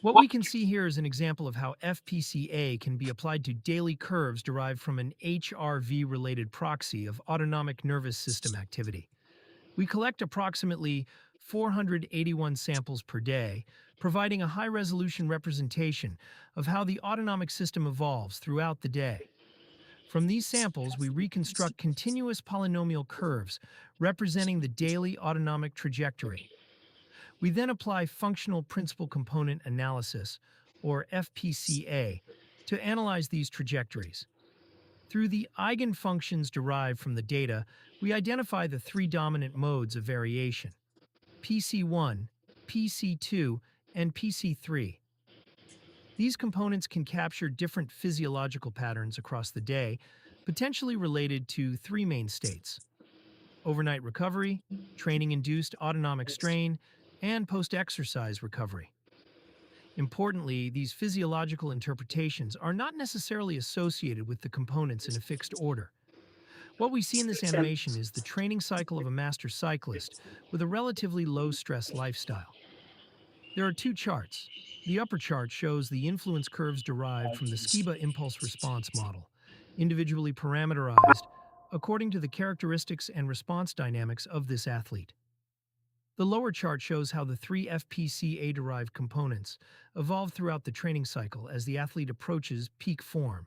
What we can see here is an example of how fPCA can be applied to daily curves derived from an HRV-related proxy of autonomic nervous system activity. We collect approximately 481 samples per day, providing a high-resolution representation of how the autonomic system evolves throughout the day. From these samples, we reconstruct continuous polynomial curves representing the daily autonomic trajectory. We then apply functional principal component analysis, or fPCA, to analyze these trajectories. Through the eigenfunctions derived from the data, we identify the three dominant modes of variation: PC1, PC2, and PC3. These components can capture different physiological patterns across the day, potentially related to three main states: overnight recovery, training-induced autonomic strain, and post-exercise recovery. Importantly, these physiological interpretations are not necessarily associated with the components in a fixed order. What we see in this animation is the training cycle of a master cyclist with a relatively low-stress lifestyle. There are two charts. The upper chart shows the influence curves derived from the Skiba impulse response model, individually parameterized according to the characteristics and response dynamics of this athlete. The lower chart shows how the three fPCA-derived components evolve throughout the training cycle as the athlete approaches peak form.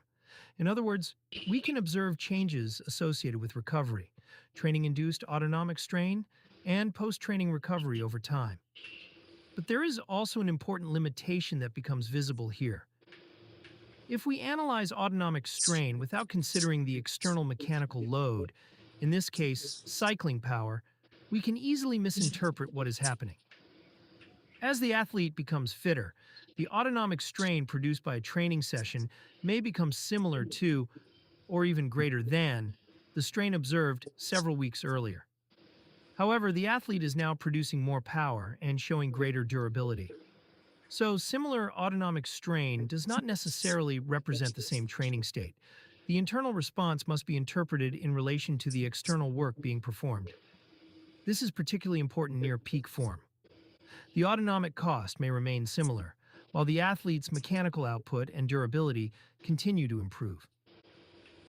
In other words, we can observe changes associated with recovery, training-induced autonomic strain, and post-training recovery over time. But there is also an important limitation that becomes visible here. If we analyze autonomic strain without considering the external mechanical load, in this case, cycling power, we can easily misinterpret what is happening. As the athlete becomes fitter, the autonomic strain produced by a training session may become similar to, or even greater than, the strain observed several weeks earlier. However, the athlete is now producing more power and showing greater durability. So, similar autonomic strain does not necessarily represent the same training state. The internal response must be interpreted in relation to the external work being performed. This is particularly important near peak form. The autonomic cost may remain similar, while the athlete's mechanical output and durability continue to improve.